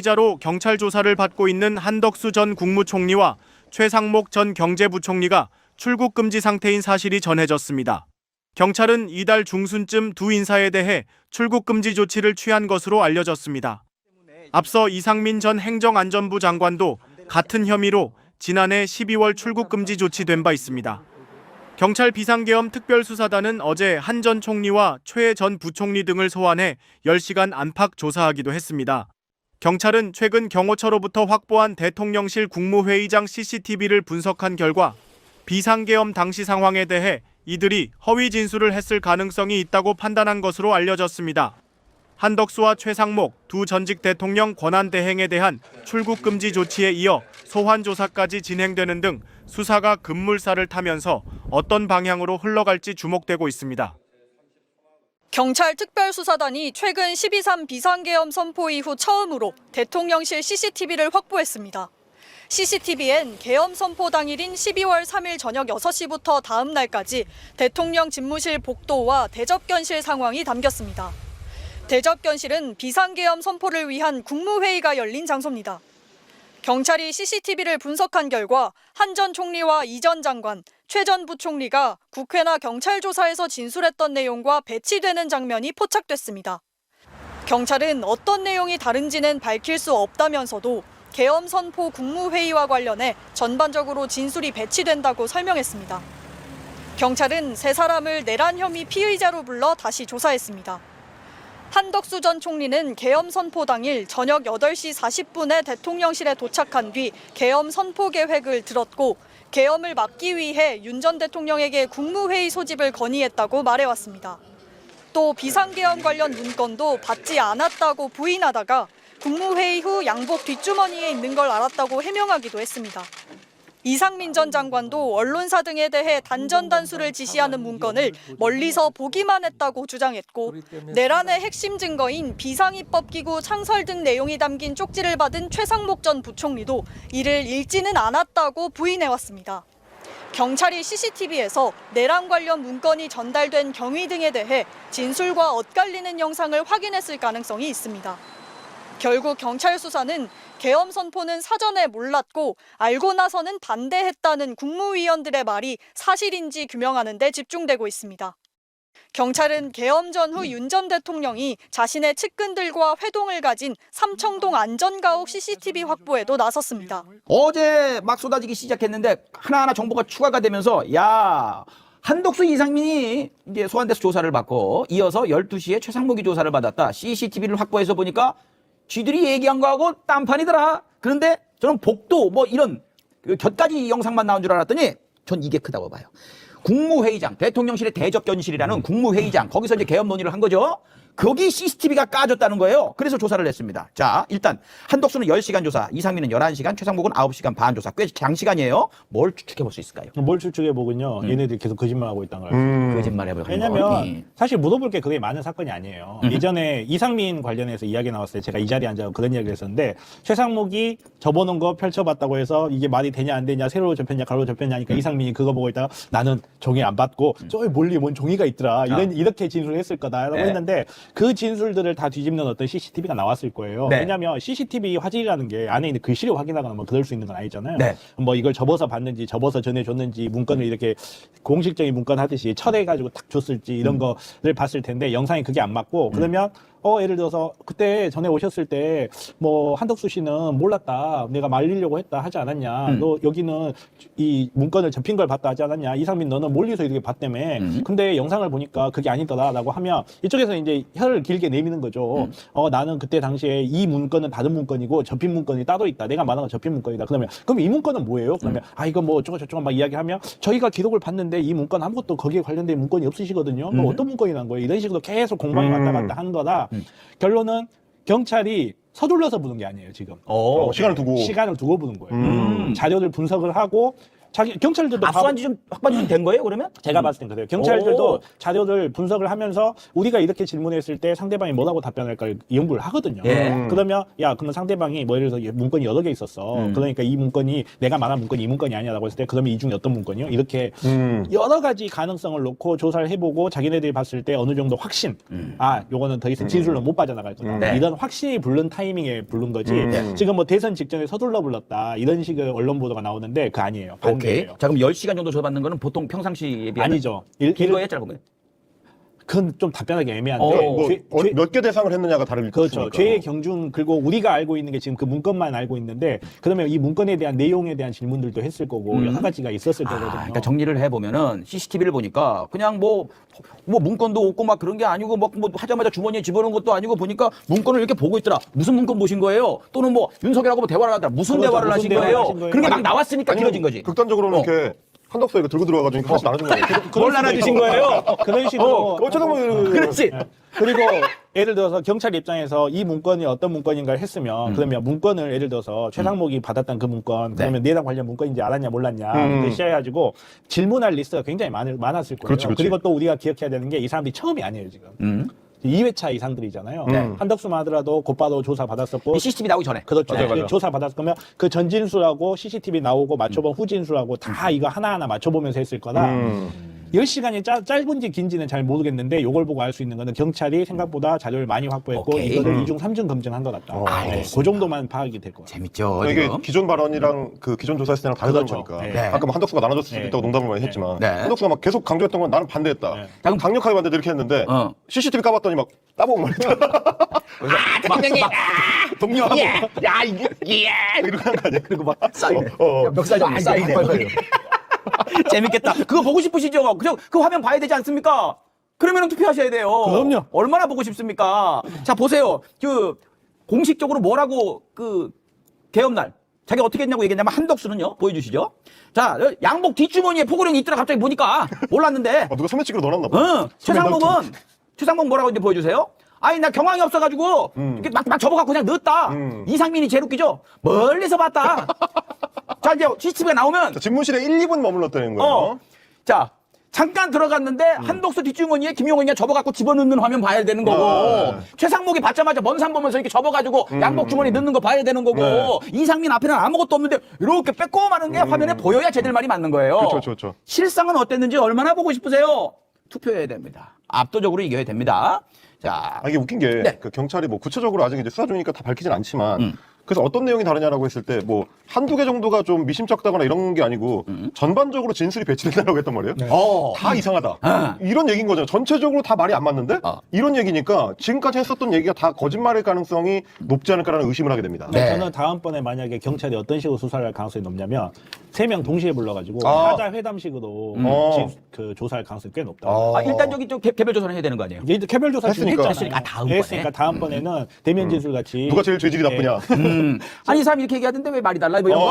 피의자로 경찰 조사를 받고 있는 한덕수 전 국무총리와 최상목 전 경제부총리가 출국 금지 상태인 사실이 전해졌습니다. 경찰은 이달 중순쯤 두 인사에 대해 출국 금지 조치를 취한 것으로 알려졌습니다. 앞서 이상민 전 행정안전부 장관도 같은 혐의로 지난해 12월 출국 금지 조치된 바 있습니다. 경찰 비상계엄 특별수사단은 어제 한 전 총리와 최 전 부총리 등을 소환해 10시간 안팎 조사하기도 했습니다. 경찰은 최근 경호처로부터 확보한 대통령실 국무회의장 CCTV를 분석한 결과 비상계엄 당시 상황에 대해 이들이 허위 진술을 했을 가능성이 있다고 판단한 것으로 알려졌습니다. 한덕수와 최상목 두 전직 대통령 권한대행에 대한 출국 금지 조치에 이어 소환 조사까지 진행되는 등 수사가 급물살을 타면서 어떤 방향으로 흘러갈지 주목되고 있습니다. 경찰 특별수사단이 최근 12.3 비상계엄 선포 이후 처음으로 대통령실 CCTV를 확보했습니다. CCTV엔 계엄 선포 당일인 12월 3일 저녁 6시부터 다음 날까지 대통령 집무실 복도와 대접견실 상황이 담겼습니다. 대접견실은 비상계엄 선포를 위한 국무회의가 열린 장소입니다. 경찰이 CCTV를 분석한 결과 한 전 총리와 이 전 장관, 최 전 부총리가 국회나 경찰 조사에서 진술했던 내용과 배치되는 장면이 포착됐습니다. 경찰은 어떤 내용이 다른지는 밝힐 수 없다면서도 계엄 선포 국무회의와 관련해 전반적으로 진술이 배치된다고 설명했습니다. 경찰은 세 사람을 내란 혐의 피의자로 불러 다시 조사했습니다. 한덕수 전 총리는 계엄 선포 당일 저녁 8시 40분에 대통령실에 도착한 뒤 계엄 선포 계획을 들었고 계엄을 막기 위해 윤 전 대통령에게 국무회의 소집을 건의했다고 말해왔습니다. 또 비상계엄 관련 문건도 받지 않았다고 부인하다가 국무회의 후 양복 뒷주머니에 있는 걸 알았다고 해명하기도 했습니다. 이상민 전 장관도 언론사 등에 대해 단전단수를 지시하는 문건을 멀리서 보기만 했다고 주장했고 내란의 핵심 증거인 비상입법기구 창설 등 내용이 담긴 쪽지를 받은 최상목 전 부총리도 이를 읽지는 않았다고 부인해왔습니다. 경찰이 CCTV에서 내란 관련 문건이 전달된 경위 등에 대해 진술과 엇갈리는 영상을 확인했을 가능성이 있습니다. 결국 경찰 수사는 계엄 선포는 사전에 몰랐고 알고 나서는 반대했다는 국무위원들의 말이 사실인지 규명하는 데 집중되고 있습니다. 경찰은 계엄 전후 윤 전 대통령이 자신의 측근들과 회동을 가진 삼청동 안전가옥 CCTV 확보에도 나섰습니다. 어제 막 쏟아지기 시작했는데 하나하나 정보가 추가가 되면서 한덕수 이상민이 이제 소환돼서 조사를 받고 이어서 12시에 최상목이 조사를 받았다. CCTV를 확보해서 보니까 쥐들이 얘기한 거하고 딴판이더라. 그런데 저는 복도 이런 곁가지 영상만 나온 줄 알았더니 전 이게 크다고 봐요. 국무회의장, 대통령실의 대접견실이라는 국무회의장, 거기서 이제 계엄 논의를 한 거죠. 거기 CCTV가 까졌다는 거예요. 그래서 조사를 했습니다. 자, 일단 한덕수는 10시간 조사, 이상민은 11시간, 최상목은 9시간 반 조사. 꽤 장시간이에요. 뭘 추측해 볼 수 있을까요? 뭘 추측해 보군요. 얘네들이 계속 거짓말하고 있다는 거예요. 거짓말 해보려고. 왜냐면 사실 물어볼 게 그게 많은 사건이 아니에요. 예전에 이상민 관련해서 이야기 나왔을 때 제가 이 자리에 앉아서 그런 이야기를 했었는데 최상목이 접어놓은 거 펼쳐봤다고 해서 이게 말이 되냐 안 되냐 세로로 접혔냐 가로로 접혔냐 하니까 이상민이 그거 보고 있다가 나는 종이 안 받고 저기 멀리 뭔 종이가 있더라. 이렇게 진술을 했을 거다라고 했는데 그 진술들을 다 뒤집는 어떤 CCTV가 나왔을 거예요. 네. 왜냐하면 CCTV 화질이라는 게 안에 있는 글씨를 확인하거나 그럴 수 있는 건 아니잖아요. 네. 이걸 접어서 받는지 접어서 전해줬는지 문건을 이렇게 공식적인 문건 하듯이 철해가지고 딱 줬을지 이런 거를 봤을 텐데 영상이 그게 안 맞고 그러면 예를 들어서 그때 전에 오셨을 때 한덕수 씨는 몰랐다. 내가 말리려고 했다 하지 않았냐. 너 여기는 이 문건을 접힌 걸 봤다 하지 않았냐. 이상민 너는 멀리서 이렇게 봤다며. 근데 영상을 보니까 그게 아니더라라고 하면 이쪽에서 이제 혀를 길게 내미는 거죠. 나는 그때 당시에 이 문건은 다른 문건이고 접힌 문건이 따로 있다. 내가 말한 건 접힌 문건이다. 그럼 이 문건은 뭐예요? 그러면 이거 어쩌고 저쩌고 막 이야기하면 저희가 기록을 봤는데 이 문건 아무것도 거기에 관련된 문건이 없으시거든요. 어떤 문건이 난 거예요? 이런 식으로 계속 공방이 왔다 갔다 한 거다. 결론은 경찰이 서둘러서 부는 게 아니에요, 지금. 시간을 두고 부는 거예요. 자료를 분석을 하고 자기 경찰들도 압수한 지 좀 확보한 지 된 거예요, 그러면? 제가 봤을 땐 그래요. 경찰들도 오. 자료를 분석을 하면서 우리가 이렇게 질문했을 때 상대방이 뭐라고 답변할까 연구를 하거든요. 예. 그러면 야 그러면 상대방이 뭐 예를 들어서 문건이 여러 개 있었어. 그러니까 이 문건이 내가 말한 문건이 이 문건이 아니라고 했을 때 그러면 이 중에 어떤 문건이요? 이렇게 여러 가지 가능성을 놓고 조사를 해보고 자기네들이 봤을 때 어느 정도 확신. 아 요거는 더 이상 진술로 못 빠져나갈 거다. 네. 이런 확신이 부른 타이밍에 부른 거지. 지금 뭐 대선 직전에 서둘러 불렀다 이런 식의 언론 보도가 나오는데 그 아니에요. 오케이. 반대예요. 자, 그럼 10시간 정도 줘받는 거는 보통 평상시에 비하면 아니죠. 긴 거예요, 짧은 거예요? 그건 좀 답변하기 애매한데 뭐 몇 개 대상을 했느냐가 다를 그렇죠. 거니까. 죄의 경중 그리고 우리가 알고 있는 게 지금 그 문건만 알고 있는데 그러면 이 문건에 대한 내용에 대한 질문들도 했을 거고 여러 가지가 있었을 거거든요. 그러니까 정리를 해보면은 CCTV를 보니까 그냥 뭐 문건도 없고 막 그런 게 아니고 뭐 하자마자 주머니에 집어넣은 것도 아니고 보니까 문건을 이렇게 보고 있더라. 무슨 문건 보신 거예요? 또는 뭐 윤석열하고 뭐 대화를 하더라. 무슨 그렇죠. 대화를 무슨 하신 대화를 거예요? 하신 거예요? 그런 게 막 나왔으니까 아니면 길어진 거지. 극단적으로는 이렇게 한덕수가 이거 들고 들어와가지고 하나씩 나눠준 거예요. 뭘 나눠주신 거예요? 그런 식으로 어쩌면 그렇지. 그리고 예를 들어서 경찰 입장에서 이 문건이 어떤 문건인가를 했으면 그러면 문건을 예를 들어서 최상목이 받았던 그 문건 그러면 내랑 관련 문건인지 알았냐 몰랐냐 시작해가지고 질문할 리스트가 굉장히 많았을 거예요. 그렇지, 그렇지. 그리고 또 우리가 기억해야 되는 게 이 사람들이 처음이 아니에요 지금. 2회차 이상들이잖아요. 한덕수만 하더라도 곧바로 조사 받았었고 이 CCTV 나오기 전에. 그렇죠. 맞아요. 조사 받았을 거면 그 전진수하고 CCTV 나오고 맞춰본 후진수하고 다 이거 하나하나 맞춰보면서 했을 거다. 10시간이 짧은지 긴지는 잘 모르겠는데 이걸 보고 알 수 있는 거는 경찰이 생각보다 자료를 많이 확보했고 오케이. 이거를 2중 3중 검증한 것 같다. 네, 그 정도만 파악이 될 거예요. 재밌죠. 이게 지금. 기존 발언이랑 그 기존 조사했을 때랑 다르다는 그렇죠. 거니까. 네. 아까 뭐 한덕수가 나눠줬을 수도 네. 있다고 농담을 많이 했지만 네. 한덕수가 막 계속 강조했던 건 나는 반대했다. 네. 그럼- 강력하게 반대도 이렇게 했는데 어. CCTV 까봤더니 막 따보고 말이야. 대통령이 동료하고 야 이게 이렇게 하는 거 아니야? 그리고 막 사인해. 어. 멱살 잡고 사인해. 재밌겠다. 그거 보고 싶으시죠? 그 화면 봐야 되지 않습니까? 그러면 투표하셔야 돼요. 그럼요. 얼마나 보고 싶습니까? 자, 보세요. 공식적으로 뭐라고 개업날. 자기가 어떻게 했냐고 얘기했냐면 한덕수는요. 보여주시죠. 자, 양복 뒷주머니에 포고령이 있더라 갑자기 보니까 몰랐는데. 누가 소매치기로 넣어놨나 봐. 최상목은 뭐라고 이제 보여주세요. 아니 나 경황이 없어가지고 이렇게 막 접어갖고 그냥 넣었다. 이상민이 제일 웃기죠. 멀리서 봤다. 자 이제 CCTV가 나오면 자, 집무실에 1, 2분 머물렀다는 거예요. 자 잠깐 들어갔는데 한독수 뒷주머니에 김용은이가 접어갖고 집어넣는 화면 봐야 되는 거고 최상목이 받자마자 먼 산 보면서 이렇게 접어가지고 양복 주머니 넣는 거 봐야 되는 거고 이상민 앞에는 아무것도 없는데 이렇게 빼꼼하는 게 화면에 보여야 제들 말이 맞는 거예요. 그렇죠. 실상은 어땠는지 얼마나 보고 싶으세요? 투표해야 됩니다. 압도적으로 이겨야 됩니다. 자, 이게 웃긴 게 네. 그 경찰이 뭐 구체적으로 아직 이제 수사 중이니까 다 밝히진 않지만 그래서 어떤 내용이 다르냐라고 했을 때 뭐 한두 개 정도가 좀 미심쩍다거나 이런 게 아니고 전반적으로 진술이 배치된다고 했단 말이에요. 다 이상하다. 이런 얘기인 거잖아요. 전체적으로 다 말이 안 맞는데 이런 얘기니까 지금까지 했었던 얘기가 다 거짓말일 가능성이 높지 않을까라는 의심을 하게 됩니다. 네. 저는 다음번에 만약에 경찰이 어떤 식으로 수사를 할 가능성이 높냐면 3명 동시에 불러가지고 아. 사자 회담식으로 그 조사할 가능성이 꽤 높다. 일단 저기 좀 개별 조사를 해야 되는 거 아니에요? 이제 개별 조사 지금 했으니까. 했잖아요. 다음번에. 했으니까 다음번에는 대면 진술 같이 누가 제일 죄질이 나쁘냐. 아니 이 사람이 이렇게 얘기하던데 왜 말이 달라 뭐 이런 거?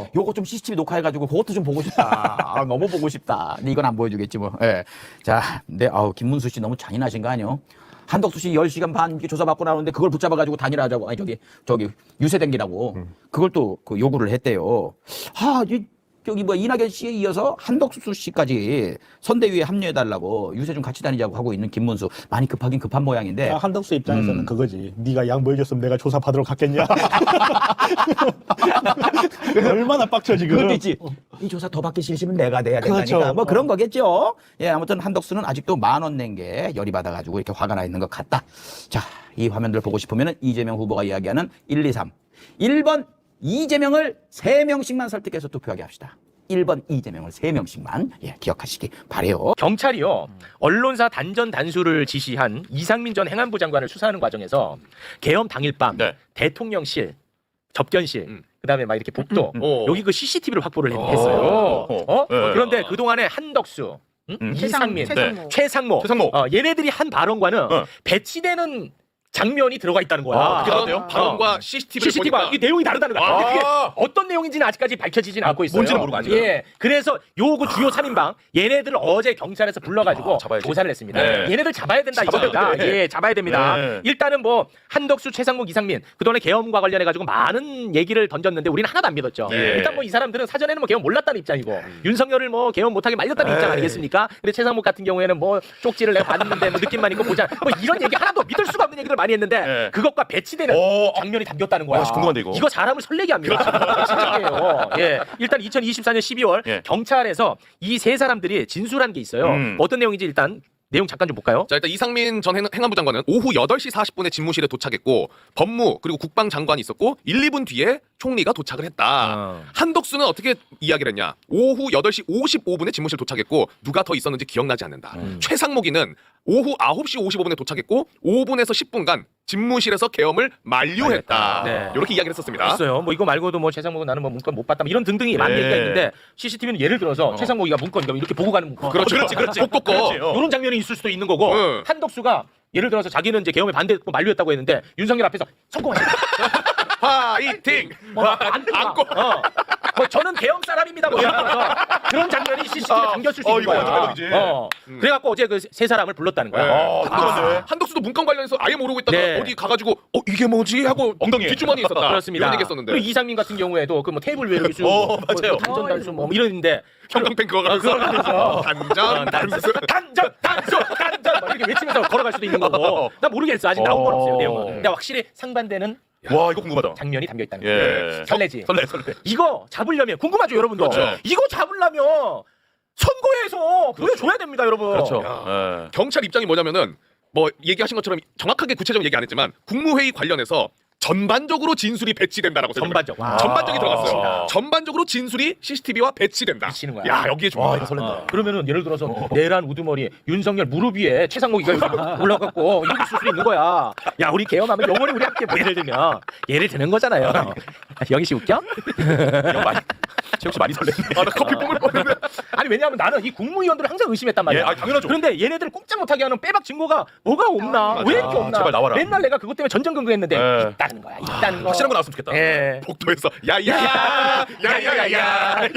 어. 요거 좀 CCTV 녹화해가지고 그것도 좀 보고 싶다. 너무 보고 싶다. 근데 이건 안 보여주겠지 뭐. 예. 자, 근데 김문수 씨 너무 잔인하신 거 아니에요? 한덕수 씨 10시간 반 이렇게 조사받고 나오는데 그걸 붙잡아가지고 단일화하자고. 아니 저기 유세댕기라고. 그걸 또 요구를 했대요. 저기 이낙연 씨에 이어서 한덕수 씨까지 선대위에 합류해달라고 유세 좀 같이 다니자고 하고 있는 김문수. 많이 급하긴 급한 모양인데. 한덕수 입장에서는 그거지. 네가 양보해줬으면 내가 조사 받으러 갔겠냐. 얼마나 빡쳐 지금. 그것도 있지. 이 조사 더 받기 싫으면 내가 내야 된다니까. 그렇죠. 뭐 그런 거겠죠. 예, 아무튼 한덕수는 아직도 10,000원 낸 게 열이 받아가지고 이렇게 화가 나 있는 것 같다. 자, 이 화면들 보고 싶으면 이재명 후보가 이야기하는 1, 2, 3. 1번 이재명을 3명씩만 설득해서 투표하게 합시다. 1번 이재명을 3명씩만 기억하시기 바래요. 경찰이요 언론사 단전 단수를 지시한 이상민 전 행안부 장관을 수사하는 과정에서 계엄 당일 밤 대통령실, 접견실, 그다음에 막 이렇게 복도 여기 그 CCTV를 확보를 했어요. 그런데 그 동안에 한덕수, 이상민, 최상목, 얘네들이 한 발언과는 배치되는 장면이 들어가 있다는 거야. 그게 나왔대요? 발언과 CCTV를 CCTV가 보니까 이 내용이 다르다는 거야. 아. 근데 그게 어떤 내용인지는 아직까지 밝혀지지는 않고 있어요. 뭔지는 모르고 아직. 예. 그래서 요거 주요 3인방 얘네들 어제 경찰에서 불러가지고 잡아야지. 조사를 했습니다. 네. 얘네들 잡아야 된다 잡아야 이겁니다. 돼. 예, 잡아야 됩니다. 네. 일단은 뭐 한덕수, 최상목, 이상민 그동안에 계엄과 관련해 가지고 많은 얘기를 던졌는데 우리는 하나도 안 믿었죠. 네. 일단 뭐 이 사람들은 사전에는 뭐 계엄 몰랐다는 입장이고 윤석열을 뭐 계엄 못하게 말렸다는 입장 아니겠습니까? 근데 최상목 같은 경우에는 뭐 쪽지를 내가 받았는데 뭐 느낌만 있고 보자 뭐 이런 얘기 하나도 믿을 수가 없는 얘기를 많이 했는데 네. 그것과 배치되는 장면이 담겼다는 거야. 궁금한데, 이거. 사람을 설레게 합니다. 진짜예요. 예. 일단 2024년 12월 예. 경찰에서 이 세 사람들이 진술한 게 있어요. 어떤 내용인지 일단 내용 잠깐 좀 볼까요? 자, 일단 이상민 전 행안부 장관은 오후 8시 40분에 집무실에 도착했고 법무 그리고 국방장관이 있었고 1, 2분 뒤에 총리가 도착을 했다. 한덕수는 어떻게 이야기를 했냐? 오후 8시 55분에 집무실 도착했고 누가 더 있었는지 기억나지 않는다. 최상목이는 오후 9시 55분에 도착했고 5분에서 10분간 집무실에서 계엄을 만류했다. 네. 이렇게 이야기를 했었습니다. 있어요. 뭐 이거 말고도 뭐 최상목은 나는 뭐 문건 못 봤다. 뭐 이런 등등이 많은 얘기가 있는데 CCTV는 예를 들어서 최상목이가 문건 이렇게 보고 가는 문건. 그렇지. 똑똑거. 이런 장면이 있을 수도 있는 거고 응. 한덕수가 예를 들어서 자기는 이제 계엄에 반대했고 만류했다고 했는데 윤석열 앞에서 성공하셨다. 화이팅! 안고. 뭐 저는 계엄 사람입니다. 뭐 이러면서 그런 장면이 CCTV에 담겼을 수 있는 이거 거야. 어떡하지? 그래갖고 어제 그 세 사람을 불렀다는 거야. 한덕수도 문건 관련해서 아예 모르고 있다가 네. 어디 가가지고 이게 뭐지 하고 엉덩이 뒷주머니에 있었다. 그렇습니다. 이런 얘기 했었는데. 그리고 이상민 같은 경우에도 그 뭐 테이블 위에 이렇게 쭉 맞아요. 단전 단수 뭐 이러는데 형광펜 그거 가면서 단전 단수. 단전 막 이렇게 외치면서 걸어갈 수도 있는 거고. 나 모르겠어. 아직 나온 건 없어요. 내용은. 근데 확실히 상반되는 와 이거 궁금하다. 장면이 담겨 있다는 예. 거예요. 설레지. 설레. 이거 잡으려면 궁금하죠, 여러분도. 그렇죠. 이거 잡으려면 선거에서 보여줘야 됩니다, 여러분. 그렇죠. 경찰 입장이 뭐냐면은 뭐 얘기하신 것처럼 정확하게 구체적으로 얘기 안 했지만 국무회의 관련해서 전반적으로 진술이 배치된다라고 전반적. 와. 전반적이 들어갔어요. 와. 전반적으로 진술이 CCTV와 배치된다. 미치는 거야. 야 여기에 좋아. 설렌다. 그러면은 예를 들어서 내란 우두머리 윤석열 무릎 위에 최상목이가 이렇게 올라갔고 이렇게 쓸 수 있는 거야. 야 우리 계엄하면 영원히 우리 함께 뭐 예를 드는 거잖아요. 영희 씨 웃겨? 최욱 씨 많이 설레네. 나 커피 뿜을 뻔했네. 아니 왜냐하면 나는 이 국무위원들을 항상 의심했단 말이야. 당연하죠. 그런데 얘네들 꼼짝 못하게 하는 빼박 증거가 뭐가 없나? 왜 이렇게 없나? 제발 나와라. 맨날 내가 그것 때문에 전전긍긍했는데 네. 있다는 거야. 있다는 거. 확실한 거 나왔으면 좋겠다. 예. 복도에서 야야야야야야.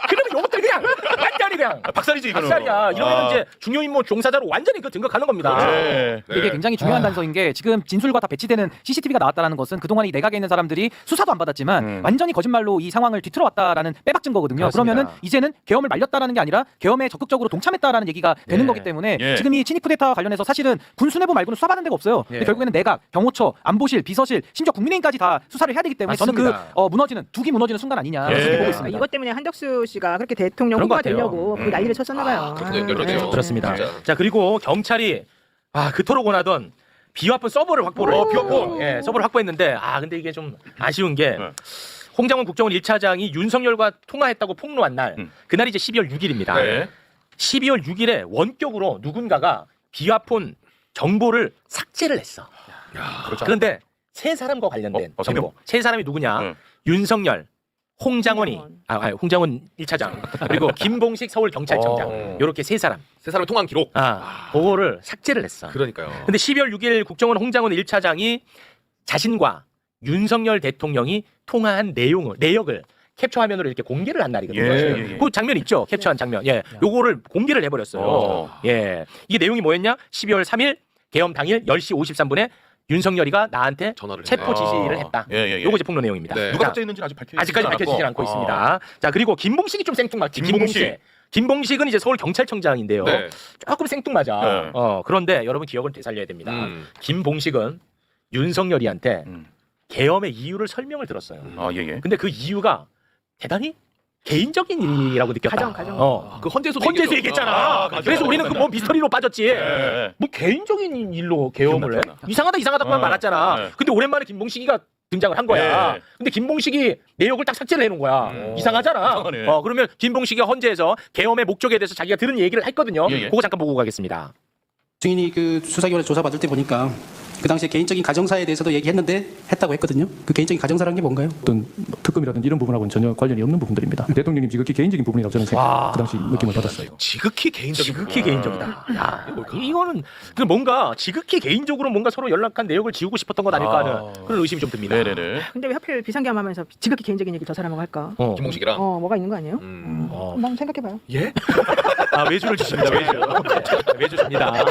그러면 요것들 그냥 완전히 그냥 박살이지 이거는. 박살이야. 이러면 이제 중요 임무 종사자로 완전히 그 등극하는 겁니다. 네. 이게 굉장히 중요한 단서인 게 지금 진술과 다 배치되는 CCTV가 나왔다는 것은 그동안 이 내각에 있는 사람들이 수사도 안 받았지만 완전히 거짓말로 이 상황을 뒤틀어왔다라는 빼박 증거거든요. 그렇습니다. 그러면은 이제는 계엄을 말렸다라는 게 아니라 계엄에 적극적으로 동참했다라는 얘기가 되는 거기 때문에 지금 이 친위 쿠데타 관련해서 사실은 군 수뇌부 말고는 수사받은 데가 없어요. 근데 결국에는 내각, 경호처, 안보실, 비서실, 심지어 국민의힘까지 다 수사를 해야 되기 때문에 저는 맞습니다. 그 무너지는 둑이 무너지는 순간 아니냐 이렇게 보고 있습니다. 이것 때문에 한덕수 씨가 그렇게 대통령 그런 것 후보가 같아요. 되려고 그 난리를 쳤었나 봐요. 그렇게 연결되네요. 그렇습니다. 진짜. 자 그리고 경찰이 그토록 원하던 비화폰 서버를 확보를 비화폰. 예, 서버를 확보했는데 근데 이게 좀 아쉬운 게 홍장원 국정원 1차장이 윤석열과 통화했다고 폭로한 날 그날이 이제 12월 6일입니다. 네. 12월 6일에 원격으로 누군가가 비화폰 정보를 삭제를 했어. 그런데 세 사람과 관련된 정보. 세 사람이 누구냐? 윤석열, 홍장원이, 홍장원 1차장 그리고 김봉식 서울경찰청장 이렇게 세 사람. 세 사람의 통화한 기록. 그거를 삭제를 했어. 그러니까요. 근데 12월 6일 국정원 홍장원 1차장이 자신과 윤석열 대통령이 통화한 내역을 캡처 화면으로 이렇게 공개를 한 날이거든요. 그 장면 있죠? 캡처한 장면. 요거를 공개를 해버렸어요. 이게 내용이 뭐였냐? 12월 3일 계엄 당일 10시 53분에 윤석열이가 나한테 전화를 체포 지시를 했다. 요거 이제 폭로 내용입니다. 네. 누가 삭제했는지는 아직까지 밝혀지지 않고 있습니다. 자 그리고 김봉식이 좀 생뚱맞지. 김봉식은 이제 서울 경찰청장인데요. 네. 조금 생뚱맞아. 그런데 여러분 기억을 되살려야 됩니다. 김봉식은 윤석열이한테 계엄의 이유를 설명을 들었어요. 근데 그 이유가 대단히 개인적인 일이라고 느꼈다. 가정. 그 헌재에서 얘기했잖아. 그래서 우리는 그 뭐 미스터리로 빠졌지. 뭐 개인적인 일로 계엄을 해? 이상하다고만 말았잖아. 근데 오랜만에 김봉식이가 등장을 한 거야. 근데 김봉식이 내역을 딱 삭제를 해놓은 거야. 이상하잖아. 그러면 김봉식이 헌재에서 계엄의 목적에 대해서 자기가 들은 얘기를 했거든요. 그거 잠깐 보고 가겠습니다. 증인이 그 수사기관에 조사받을 때 보니까 그 당시에 개인적인 가정사에 대해서도 얘기했는데 했다고 했거든요. 그 개인적인 가정사라는 게 뭔가요? 어떤 특검이라든지 이런 부분하고는 전혀 관련이 없는 부분들입니다. 대통령님 지극히 개인적인 부분이라고 저는 그 당시 느낌을 받았어요. 지극히 개인적인 지극히 개인적이다. 야, 이거는 그 뭔가 지극히 개인적으로 뭔가 서로 연락한 내역을 지우고 싶었던 것 아닐까 하는 그런 의심이 좀 듭니다. 네네네. 근데 왜 하필 비상계엄 하면서 지극히 개인적인 얘기 저 사람하고 할까? 김홍식이랑 뭐가 있는 거 아니에요? 한번 생각해봐요. 예? 아, 외주를 주십니다. 외주 줍니다.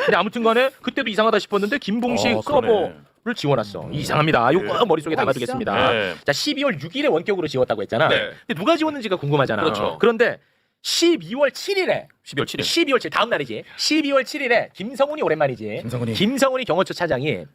근데 아무튼간에 그때도 이상하다 싶었는데 김봉식 서버를 지워놨어. 이상합니다. 이거 꼭 머릿속에 담아두겠습니다. 네. 자, 12월 6일에 원격으로 지웠다고 했잖아. 네. 근데 누가 지웠는지가 궁금하잖아. 그렇죠. 그런데 12월 7일에 12월 7일. 12월 7일 다음 날이지. 12월 7일에 김성훈이 오랜만이지. 김성훈이 경호처 차장이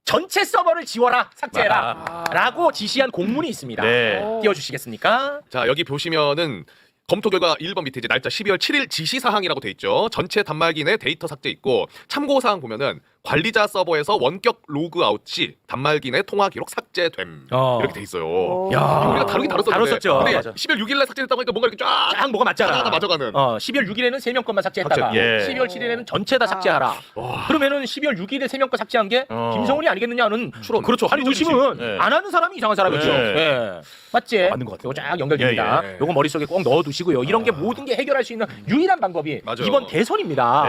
전체 서버를 지워라, 삭제해라 라고 지시한 공문이 있습니다. 네. 띄워주시겠습니까? 자, 여기 보시면은 검토 결과 1번 밑에 이제 날짜 12월 7일 지시 사항이라고 돼 있죠. 전체 단말기 내 데이터 삭제 있고 참고 사항 보면은 관리자 서버에서 원격 로그아웃 시 단말기 내 통화 기록 삭제됨. 이렇게 돼 있어요. 야, 우리가 다루긴 다뤘었죠. 근데 맞아. 12월 6일 날 삭제됐다고 하니까 뭔가 이렇게 쫙 뭐가 맞잖아. 하나 맞아가는. 12월 6일에는 3명 것만 삭제했다가 삭제, 예. 12월 7일에는 전체 다 삭제하라. 그러면은 12월 6일에 3명 거 삭제한 게 김성훈이 아니겠느냐는 그렇죠. 아니 의심은 안 하는 사람이 이상한 사람이죠. 예. 맞지? 맞는 것 같아요. 이거 쫙 연결됩니다. 예. 요거 머릿속에 꼭 넣어두시고요. 이런 게 모든 게 해결할 수 있는 유일한 방법이 맞아요. 이번 대선입니다.